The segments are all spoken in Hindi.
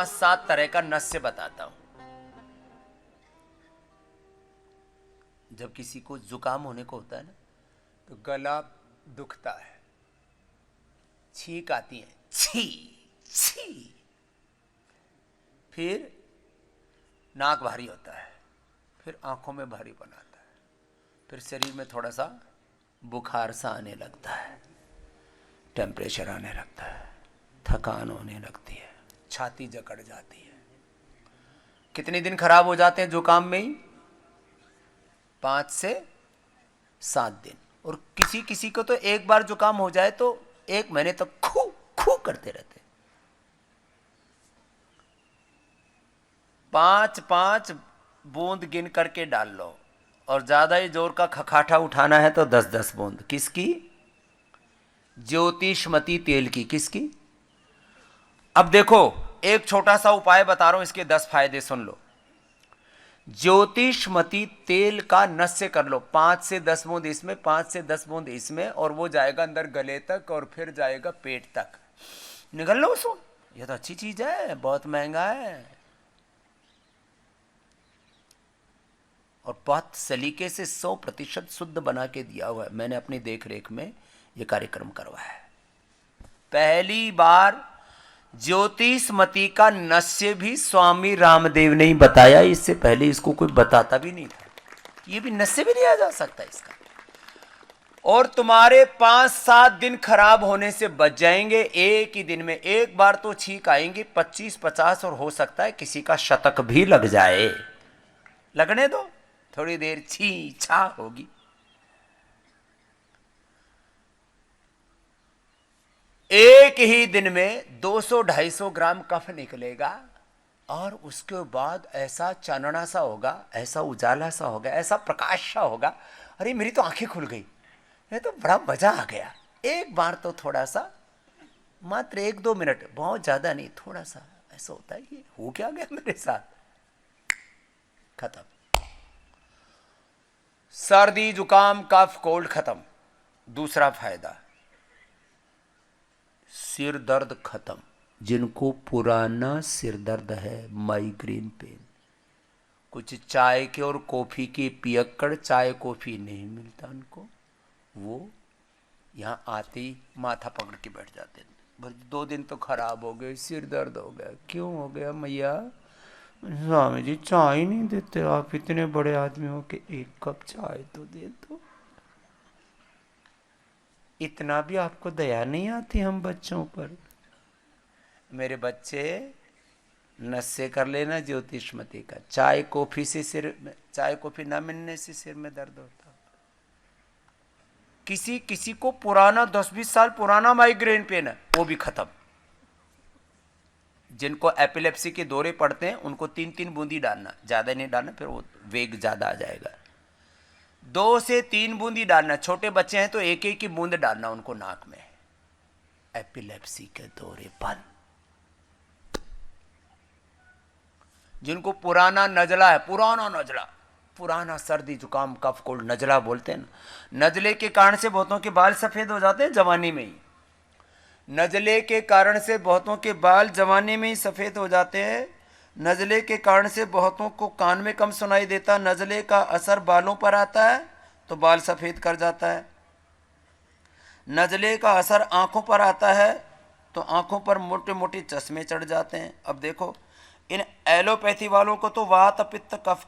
5-7 तरह का नस्य बताता हूं। जब किसी को जुकाम होने को होता है ना, तो गला दुखता है, छींक आती है, छी छी, फिर नाक भारी होता है, फिर आंखों में भारीपन आता है, फिर शरीर में थोड़ा सा बुखार सा आने लगता है, टेम्परेचर आने लगता है, थकान होने लगती है, छाती जकड़ जाती है। कितने दिन खराब हो जाते हैं जुकाम में ही? 5 से 7 दिन। और किसी किसी को तो एक बार जुकाम हो जाए तो 1 महीने तक खू खू करते रहते। 5-5 बूंद गिन करके डाल लो, और ज्यादा ही जोर का खखाठा उठाना है तो 10-10 बूंद। किसकी? ज्योतिषमती तेल की। किसकी? अब देखो, एक छोटा सा उपाय बता रहा हूं, इसके 10 फायदे सुन लो। ज्योतिषमती तेल का नस्य कर लो, 5 से 10 बूंद इसमें, 5 से 10 बूंद इसमें, और वो जाएगा अंदर गले तक और फिर जाएगा पेट तक। निगल लो उसको। ये तो अच्छी चीज है, बहुत महंगा है और बहुत सलीके से 100% शुद्ध बना के दिया हुआ है। मैंने अपनी देख रेख में ये कार्यक्रम करवाया है। पहली बार ज्योतिषमती का नस्य भी स्वामी रामदेव ने ही बताया, इससे पहले इसको कोई बताता भी नहीं था। ये भी नस्य भी लिया जा सकता है इसका। और तुम्हारे 5-7 दिन खराब होने से बच जाएंगे। एक ही दिन में एक बार तो छींक आएंगी, 25-50, और हो सकता है किसी का शतक भी लग जाए। लगने दो, थोड़ी देर छी छा होगी। एक ही दिन में 200-250 ग्राम कफ निकलेगा, और उसके बाद ऐसा चानना सा होगा, ऐसा उजाला सा होगा, ऐसा प्रकाश सा होगा, अरे मेरी तो आंखें खुल गई, ये तो बड़ा मजा आ गया। एक बार तो थोड़ा सा, मात्र 1-2 मिनट, बहुत ज्यादा नहीं, थोड़ा सा ऐसा होता है कि हो क्या गया मेरे साथ, खत्म। सर्दी जुकाम कफ कोल्ड खत्म। दूसरा फायदा, सिर दर्द खत्म। जिनको पुराना सिर दर्द है, माइग्रेन पेन, कुछ चाय के और कॉफी के पियक्कड़, चाय कॉफी नहीं मिलता उनको, वो यहाँ आते ही माथा पकड़ के बैठ जाते हैं। बस 2 दिन तो खराब हो गए, सिर दर्द हो गया। क्यों हो गया मैया? स्वामी जी चाय नहीं देते, आप इतने बड़े आदमी हो कि 1 कप चाय तो दे दो। इतना भी आपको दया नहीं आती हम बच्चों पर? मेरे बच्चे, नस्य कर लेना ज्योतिषमती का। चाय कॉफी से सिर में, चाय कॉफी ना मिलने से सिर में दर्द होता। किसी किसी को पुराना 10-20 साल पुराना माइग्रेन पेन है, वो भी खत्म। जिनको एपिलेप्सी के दौरे पड़ते हैं उनको 3-3 बूंदी डालना, ज्यादा नहीं डालना, फिर वो वेग ज्यादा आ जाएगा। 2 से 3 बूंदी डालना। छोटे बच्चे हैं तो 1-1 की बूंद डालना उनको नाक में। एपिलेप्सी के दौरे बंद। जिनको पुराना नजला है, पुराना नजला, पुराना सर्दी जुकाम कफ कोल्ड नजला बोलते हैं ना, नजले के कारण से बहुतों के बाल सफेद हो जाते हैं जवानी में ही। नजले के कारण से बहुतों के बाल जवानी में ही सफेद हो जाते हैं। नजले के कारण से बहुतों को कान में कम सुनाई देता। नजले का असर बालों पर आता है तो बाल सफेद कर जाता है। नजले का असर आंखों पर आता है तो आंखों पर मोटे मोटे चश्मे चढ़ जाते हैं। अब देखो, इन एलोपैथी वालों को तो वात पित्त कफ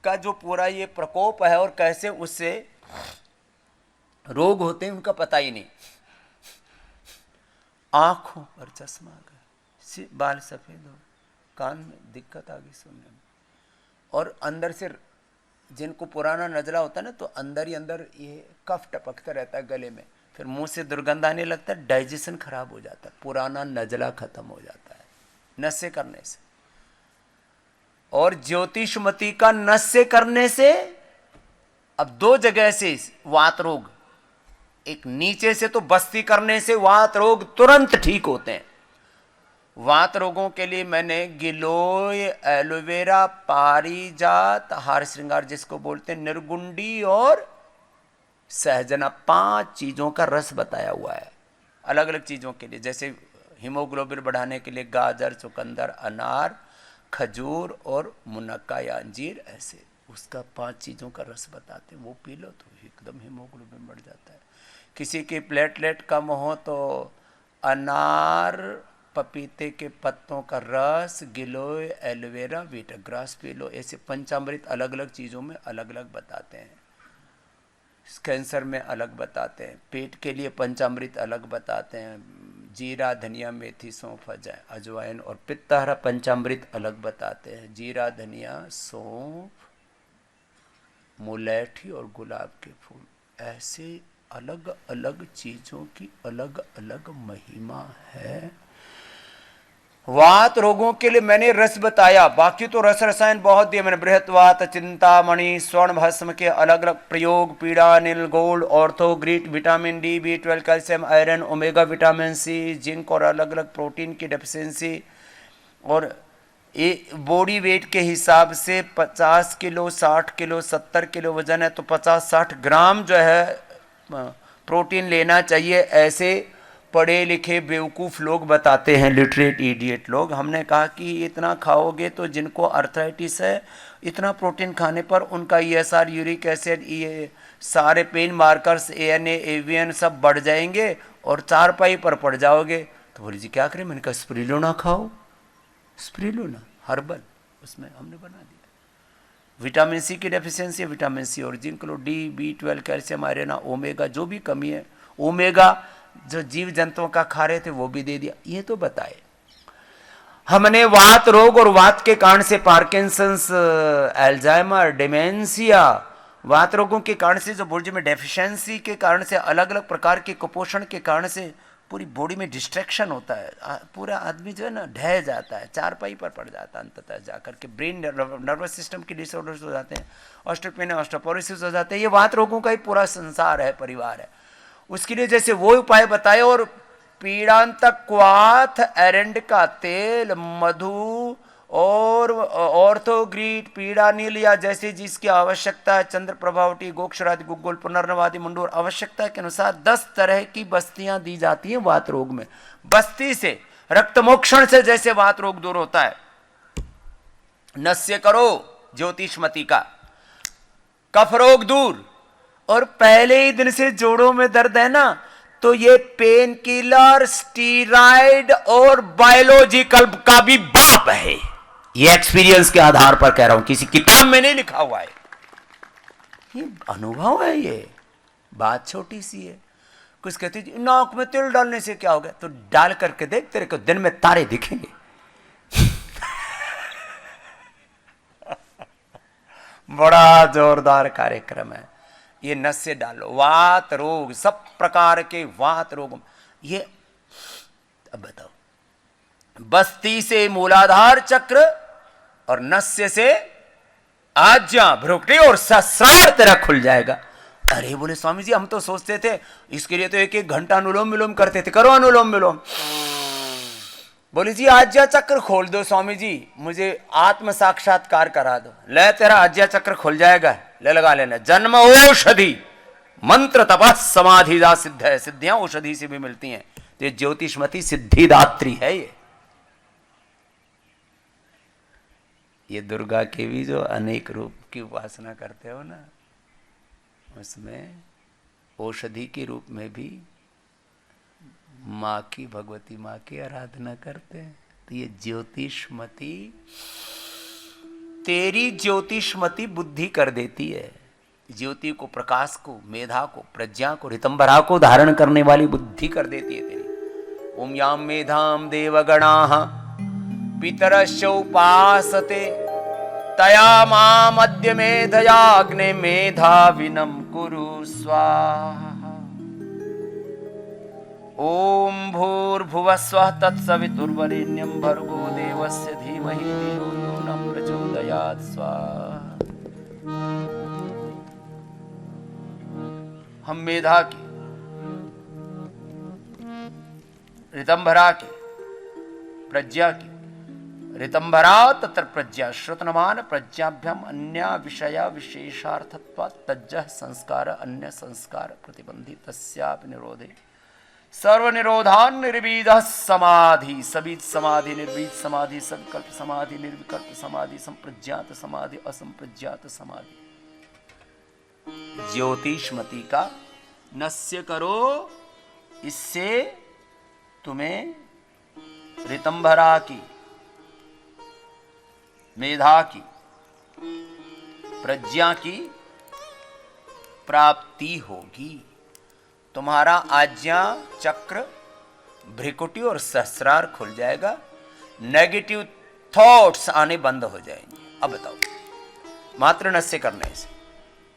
का जो पूरा ये प्रकोप है और कैसे उससे रोग होते हैं उनका पता ही नहीं। आंखों पर चश्मा आ गया, बाल सफेद हो, कान में दिक्कत आ गई सुनने में, और अंदर से जिनको पुराना नजला होता है ना, तो अंदर ही अंदर ये कफ टपकता रहता है गले में, फिर मुंह से दुर्गंध आने लगता है, डाइजेशन खराब हो जाता है, पुराना नजला खत्म हो जाता है नस्य करने से। और ज्योतिषमती का नस्य करने से अब 2 जगह से वात रोग, एक नीचे से तो बस्ती करने से वात रोग तुरंत ठीक होते हैं। वात रोगों के लिए मैंने गिलोय, एलोवेरा, पारिजात, हार श्रृंगार जिसको बोलते हैं, निर्गुंडी और सहजना, 5 चीजों का रस बताया हुआ है अलग अलग चीजों के लिए। जैसे हीमोग्लोबिन बढ़ाने के लिए गाजर, चुकंदर, अनार, खजूर और मुनक्का या अंजीर, ऐसे उसका 5 चीज़ों का रस बताते हैं, वो पी लो तो एकदम हीमोग्लोबिन बढ़ जाता है। किसी की प्लेटलेट कम हो तो अनार, पपीते के पत्तों का रस, गिलोय, एलोवेरा, वीटाग्रास पी लो। ऐसे पंचामृत अलग अलग चीज़ों में अलग अलग बताते हैं। कैंसर में अलग बताते हैं, पेट के लिए पंचामृत अलग बताते हैं, जीरा, धनिया, मेथी, सौंफ, अजवाइन और पित्तहरा पंचामृत अलग बताते हैं। जीरा, धनिया, सौंफ, मुलैठी और गुलाब के फूल, ऐसे अलग अलग चीज़ों की अलग अलग महिमा है। वात रोगों के लिए मैंने रस बताया, बाकी तो रस रसायन बहुत दिए मैंने। बृहत्वात, चिंतामणि, स्वर्ण भस्म के अलग अलग प्रयोग, पीड़ा, नील, गोल्ड, ऑर्थोग्रीट, vitamin D, B12, calcium, iron, omega vitamin C, zinc और अलग अलग प्रोटीन की डेफिशिएंसी। और बॉडी वेट के हिसाब से 50 किलो, 60 किलो, 70 किलो वजन है तो 50-60 ग्राम जो है प्रोटीन लेना चाहिए, ऐसे पढ़े लिखे बेवकूफ़ लोग बताते हैं, लिटरेट इडियट लोग। हमने कहा कि इतना खाओगे तो जिनको अर्थराइटिस है, इतना प्रोटीन खाने पर उनका ESR, यूरिक एसिड, ये सारे पेन मार्कर्स, ANA, AVN सब बढ़ जाएंगे और चारपाई पर पड़ जाओगे। तो बोली जी क्या करें? मैंने कहा स्प्रिलुना खाओ, स्प्रिलुना हर्बल, उसमें हमने बना दिया। विटामिन सी की डेफिशिएंसी, विटामिन सी और जिंक लो, D, B12, calcium, iron, omega जो भी कमी है, ओमेगा जो जीव जंतुओं का खा रहे थे वो भी दे दिया। ये तो बताए हमने। वात रोग और वात के कारण से पार्किंसंस, अल्जाइमर, डिमेंशिया, वात रोगों के कारण से, जो बॉडी में डेफिशिएंसी के कारण से, अलग अलग प्रकार के कुपोषण के कारण से पूरी बॉडी में डिस्ट्रैक्शन होता है, पूरा आदमी जो है ना ढह जाता है, चारपाई पर पड़ जाता है, अंततः जाकर के ब्रेन नर्वस सिस्टम के डिसऑर्डर्स हो जाते हैं, ऑस्टियोपेनिया, ऑस्टियोपोरोसिस हो जाते हैं। ये वात रोगों का ही पूरा संसार है, परिवार है। उसके लिए जैसे वो उपाय बताए, और पीड़ांतक, क्वाथ, एरेंड का तेल, मधु और ऑर्थोग्रीट, पीड़ा नील या जैसे जिसकी आवश्यकता है, चंद्र प्रभावटी, गोक्षरादि, गुग्गुल, पुनर्नवादी, मुंडूर, आवश्यकता के अनुसार 10 तरह की बस्तियां दी जाती हैं वात रोग में। बस्ती से, रक्तमोक्षण से जैसे वात रोग दूर होता है, नस्य करो ज्योतिषमती का, कफ रोग दूर। और पहले ही दिन से जोड़ों में दर्द है ना, तो ये पेन किलर, स्टीराइड और बायोलॉजिकल का भी बाप है। ये एक्सपीरियंस के आधार पर कह रहा हूं, किसी किताब में नहीं लिखा हुआ है, ये अनुभव है। ये बात छोटी सी है। कुछ कहते नाक में तिल डालने से क्या होगा, तो डाल करके देख, तेरे को दिन में तारे दिखेंगे। बड़ा जोरदार कार्यक्रम है ये। नस्य डालो, वात रोग, सब प्रकार के वात रोग, ये अब बताओ, बस्ती से मूलाधार चक्र और नस्य से आज्ञा, भ्रुकुटी और सहस्रार तेरा खुल जाएगा। अरे बोले स्वामी जी हम तो सोचते थे इसके लिए तो 1-1 घंटा अनुलोम विलोम करते थे, करो अनुलोम विलोम। बोले जी आज्ञा चक्र खोल दो स्वामी जी, मुझे आत्म साक्षात्कार करा दो। ले तेरा आज्ञा चक्र खुल जाएगा, ले लगा लेना। जन्म औषधि, मंत्र, तपस, समाधि जा सिद्ध है, सिद्धियां औषधि से भी मिलती हैं। तो ये ज्योतिषमती सिद्धिदात्री है। ये दुर्गा के भी जो अनेक रूप की उपासना करते हो ना, उसमें औषधि के रूप में भी माँ की, भगवती माँ की आराधना करते हैं। तो ये ज्योतिषमती, तेरी ज्योतिषमती बुद्धि कर देती है। ज्योति को, प्रकाश को, मेधा को, प्रज्ञा को, ऋतंभरा को धारण करने वाली बुद्धि कर देती है तेरी। ओम याम मेधाम देवगणाः पितरश्च उपासते तया माम अद्य मेधया अग्ने मेधाविनं कुरु स्वाहा। ओम भूर्भुवस्वः तत्सवितुर्वरेण्यं भर्गो देवस्य धीमहि धियो यो न प्रचोदयात् स्वाहा। हम मेधा की, ऋतंभरा की, प्रज्ञा की, ऋतंभरा तत्र प्रज्ञा, श्रुतनमान प्रज्ञाभ्याम अन्य विषया विशेषार्थत्वात् तज्जः संस्कार अन्य संस्कार प्रतिबंधी तस्यापि निरोधे सर्वनिरोधान निर्बीज समाधि, सबीज समाधि, निर्बीज समाधि, संकल्प समाधि, निर्विकल्प समाधि, संप्रज्ञात समाधि, असंप्रज्ञात समाधि। ज्योतिष्मति का नस्य करो, इससे तुम्हें ऋतंभरा की, मेधा की, प्रज्ञा की प्राप्ति होगी। तुम्हारा आज्ञा चक्र, भ्रिकुटी और सहस्रार खुल जाएगा। नेगेटिव थॉट्स आने बंद हो जाएंगे। अब बताओ, मात्र नस्य करने से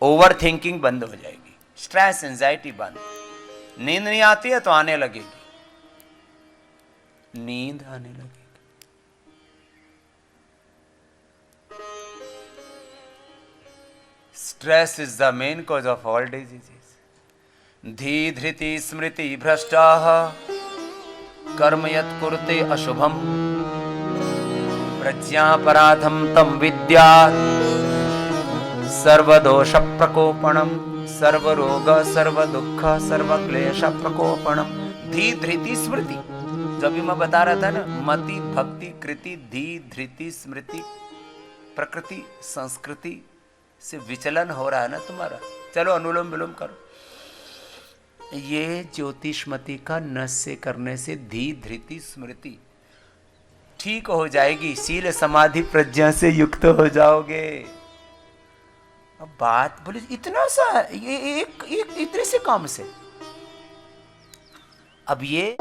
ओवर थिंकिंग बंद हो जाएगी, स्ट्रेस एंजाइटी बंद। नींद नहीं आती है तो आने लगेगी, नींद आने लगेगी। Stress is the main cause of all diseases. धी धृति स्मृति भ्रष्टाः कर्म यत् कुरुते अशुभम प्रज्ञापराधम तम विद्यात् सर्वदोष प्रकोपणम सर्वरोग सर्वदुःख सर्वक्लेश प्रकोपणम। धी धृति स्मृति, जो भी मैं बता रहा था ना, मति भक्ति कृति धी धृति स्मृति, प्रकृति संस्कृति से विचलन हो रहा है ना तुम्हारा। चलो अनुलोम विलोम करो। ये ज्योतिष्मति का नस्य करने से धी धृति स्मृति ठीक हो जाएगी। शील समाधि प्रज्ञा से युक्त हो जाओगे। अब बात बोले इतना सा, ये एक इतने से काम से। अब ये